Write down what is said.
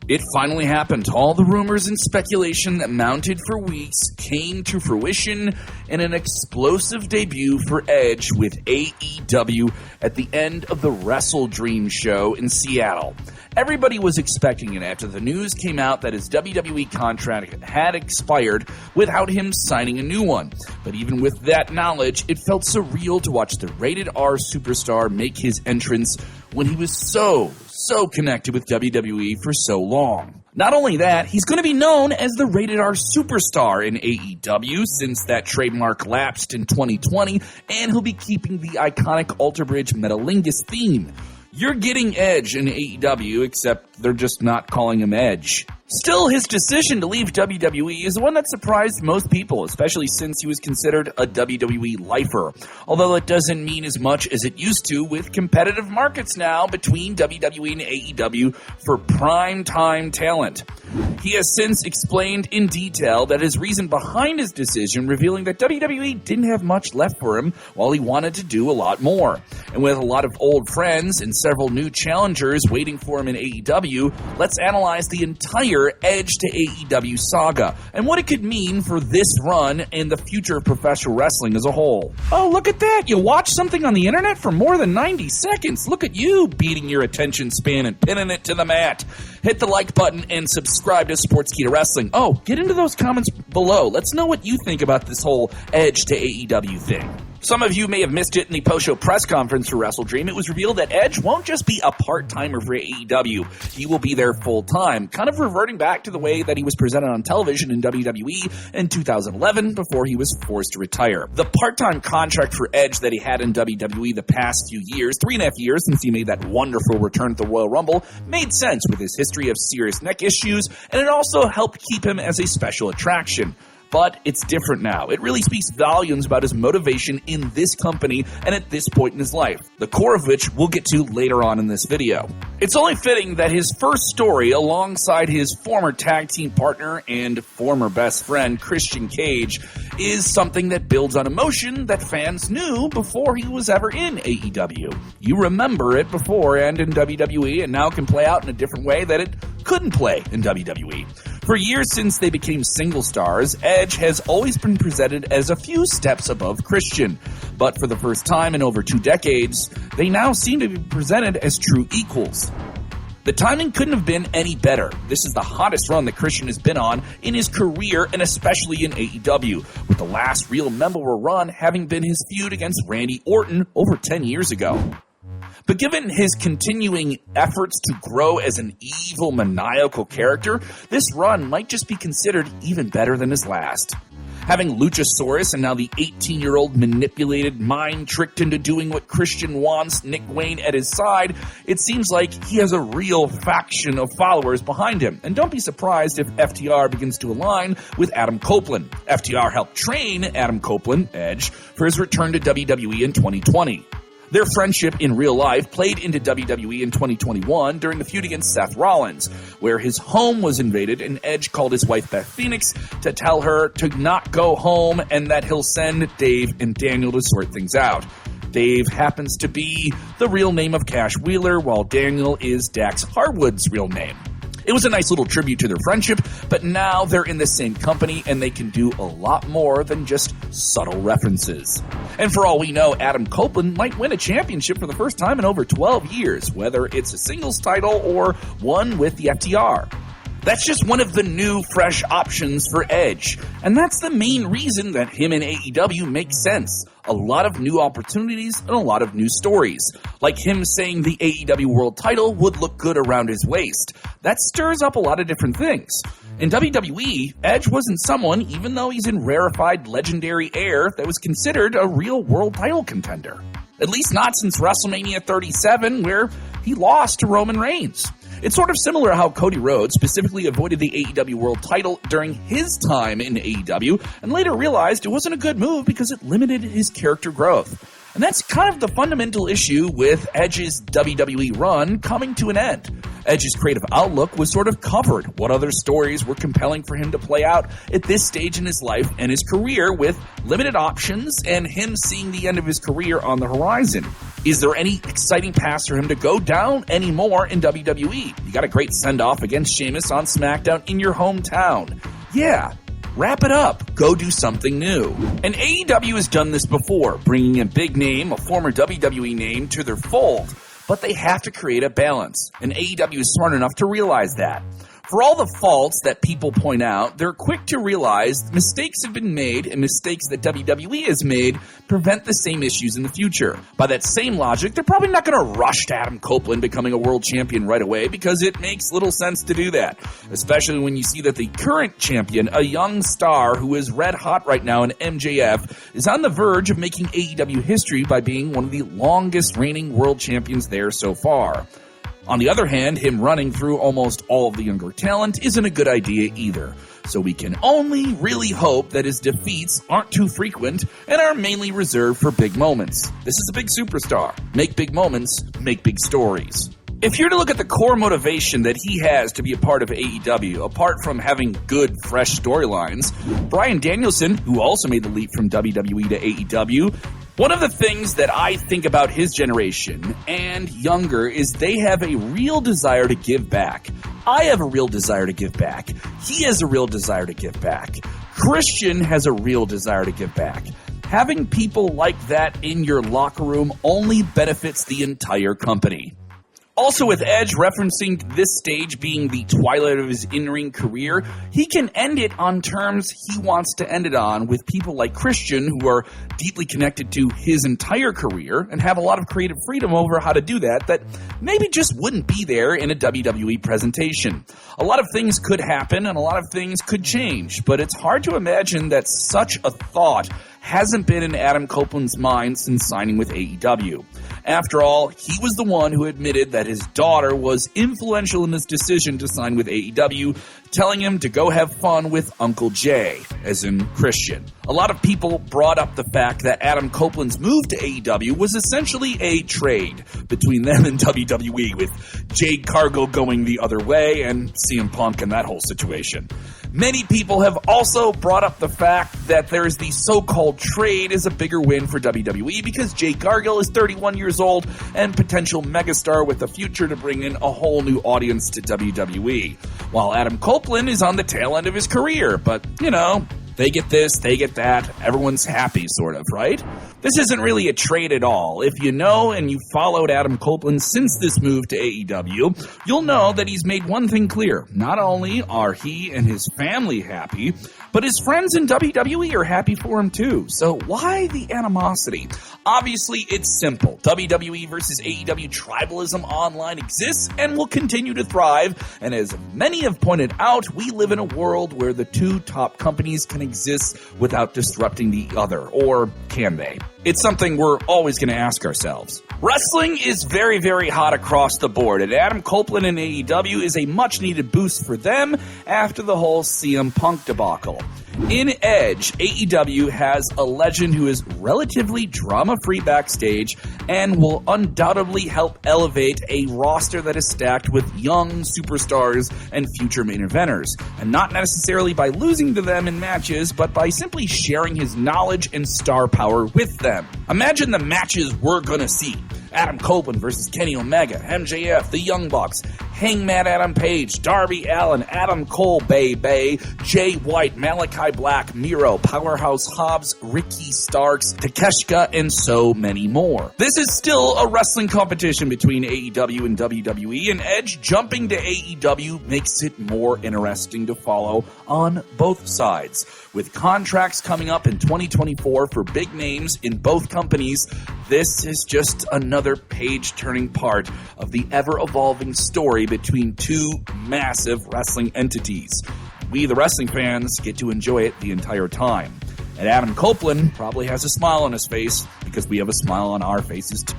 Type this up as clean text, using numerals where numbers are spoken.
It finally happened. All the rumors and speculation that mounted for weeks came to fruition in an explosive debut for Edge with AEW at the end of the Wrestle Dream show in Seattle. Everybody was expecting it after the news came out that his WWE contract had expired without him signing a new one. But even with that knowledge, it felt surreal to watch the rated R superstar make his entrance when he was so connected with WWE for so long. Not only that, he's going to be known as the rated R superstar in AEW since that trademark lapsed in 2020, and he'll be keeping the iconic Alter Bridge Metalingus theme. You're getting Edge in AEW, except they're just not calling him Edge. Still, his decision to leave WWE is one that surprised most people, especially since he was considered a WWE lifer. Although it doesn't mean as much as it used to with competitive markets now between WWE and AEW for prime-time talent. He has since explained in detail that his reason behind his decision, revealing that WWE didn't have much left for him while he wanted to do a lot more. And with a lot of old friends and several new challengers waiting for him in AEW, let's analyze the entire Edge to AEW saga and what it could mean for this run and the future of professional wrestling as a whole. Oh, look at that! You watch something on the internet for more than 90 seconds. Look at you beating your attention span and pinning it to the mat. Hit the like button and subscribe to Sportskeeda Wrestling. Oh, get into those comments below. Let's know what you think about this whole Edge to AEW thing. Some of you may have missed it in the post-show press conference for Wrestle Dream. It was revealed that Edge won't just be a part-timer for AEW. He will be there full-time, kind of reverting back to the way that he was presented on television in WWE in 2011 before he was forced to retire. The part-time contract for Edge that he had in WWE the past few years, 3.5 years since he made that wonderful return at the Royal Rumble, made sense with his history of serious neck issues, and it also helped keep him as a special attraction. But it's different now. It really speaks volumes about his motivation in this company and at this point in his life, the core of which we'll get to later on in this video. It's only fitting that his first story, alongside his former tag team partner and former best friend, Christian Cage, is something that builds on emotion that fans knew before he was ever in AEW. You remember it before and in WWE, and now can play out in a different way that it couldn't play in WWE. For years since they became single stars, Edge has always been presented as a few steps above Christian. But for the first time in over 2 decades, they now seem to be presented as true equals. The timing couldn't have been any better. This is the hottest run that Christian has been on in his career, and especially in AEW, with the last real memorable run having been his feud against Randy Orton over 10 years ago. But given his continuing efforts to grow as an evil, maniacal character, this run might just be considered even better than his last. Having Luchasaurus and now the 18-year-old manipulated, mind-tricked into doing what Christian wants, Nick Wayne at his side, it seems like he has a real faction of followers behind him. And don't be surprised if FTR begins to align with Adam Copeland. FTR helped train Adam Copeland, Edge, for his return to WWE in 2020. Their friendship in real life played into WWE in 2021 during the feud against Seth Rollins, where his home was invaded and Edge called his wife Beth Phoenix to tell her to not go home and that he'll send Dave and Daniel to sort things out. Dave happens to be the real name of Cash Wheeler, while Daniel is Dax Harwood's real name. It was a nice little tribute to their friendship, but now they're in the same company and they can do a lot more than just subtle references. And for all we know, Adam Copeland might win a championship for the first time in over 12 years, whether it's a singles title or one with the FTR. That's just one of the new, fresh options for Edge. And that's the main reason that him and AEW makes sense. A lot of new opportunities and a lot of new stories. Like him saying the AEW World title would look good around his waist. That stirs up a lot of different things. In WWE, Edge wasn't someone, even though he's in rarefied legendary air, that was considered a real world title contender. At least not since WrestleMania 37, where he lost to Roman Reigns. It's sort of similar how Cody Rhodes specifically avoided the AEW World title during his time in AEW and later realized it wasn't a good move because it limited his character growth. And that's kind of the fundamental issue with Edge's WWE run coming to an end. Edge's creative outlook was sort of covered. What other stories were compelling for him to play out at this stage in his life and his career with limited options and him seeing the end of his career on the horizon? Is there any exciting paths for him to go down anymore in WWE? You got a great send-off against Sheamus on SmackDown in your hometown. Yeah, wrap it up. Go do something new. And AEW has done this before, bringing a big name, a former WWE name, to their fold. But they have to create a balance, and AEW is smart enough to realize that. For all the faults that people point out, they're quick to realize mistakes have been made, and mistakes that WWE has made prevent the same issues in the future. By that same logic, they're probably not going to rush to Adam Copeland becoming a world champion right away, because it makes little sense to do that. Especially when you see that the current champion, a young star who is red hot right now in MJF, is on the verge of making AEW history by being one of the longest reigning world champions there so far. On the other hand, him running through almost all of the younger talent isn't a good idea either. So we can only really hope that his defeats aren't too frequent and are mainly reserved for big moments. This is a big superstar. Make big moments, make big stories. If you're to look at the core motivation that he has to be a part of AEW, apart from having good, fresh storylines, Bryan Danielson, who also made the leap from WWE to AEW, one of the things that I think about his generation and younger is they have a real desire to give back. I have a real desire to give back. He has a real desire to give back. Christian has a real desire to give back. Having people like that in your locker room only benefits the entire company. Also, with Edge referencing this stage being the twilight of his in-ring career, he can end it on terms he wants to end it on with people like Christian, who are deeply connected to his entire career and have a lot of creative freedom over how to do that maybe just wouldn't be there in a WWE presentation. A lot of things could happen and a lot of things could change, but it's hard to imagine that such a thought hasn't been in Adam Copeland's mind since signing with AEW. After all, he was the one who admitted that his daughter was influential in his decision to sign with AEW, telling him to go have fun with Uncle Jay, as in Christian. A lot of people brought up the fact that Adam Copeland's move to AEW was essentially a trade between them and WWE, with Jade Cargill going the other way and CM Punk and that whole situation. Many people have also brought up the fact that there's the so-called trade is a bigger win for WWE because Jade Cargill is 31 years old and potential megastar with a future to bring in a whole new audience to WWE. While Adam Copeland is on the tail end of his career, but, you know, they get this, they get that, everyone's happy, sort of, right? This isn't really a trade at all. If you know and you followed Adam Copeland since this move to AEW, you'll know that he's made one thing clear. Not only are he and his family happy, but his friends in WWE are happy for him too. So why the animosity? Obviously, it's simple. WWE versus AEW tribalism online exists and will continue to thrive. And as many have pointed out, we live in a world where the two top companies can exist without disrupting the other. Or can they? It's something we're always going to ask ourselves. Wrestling is very, very hot across the board, and Adam Copeland in AEW is a much-needed boost for them after the whole CM Punk debacle. In Edge, AEW has a legend who is relatively drama-free backstage and will undoubtedly help elevate a roster that is stacked with young superstars and future main eventers, and not necessarily by losing to them in matches, but by simply sharing his knowledge and star power with them. Imagine the matches we're gonna see. Adam Copeland versus Kenny Omega, MJF, the Young Bucks, Hangman Adam Page, Darby Allin, Adam Cole, Bay, Jay White, Malachi Black, Miro, Powerhouse Hobbs, Ricky Starks, Takeshita, and so many more. This is still a wrestling competition between AEW and WWE, and Edge jumping to AEW makes it more interesting to follow on both sides. With contracts coming up in 2024 for big names in both companies, this is just another page-turning part of the ever-evolving story between two massive wrestling entities. We, the wrestling fans, get to enjoy it the entire time. And Adam Copeland probably has a smile on his face because we have a smile on our faces too.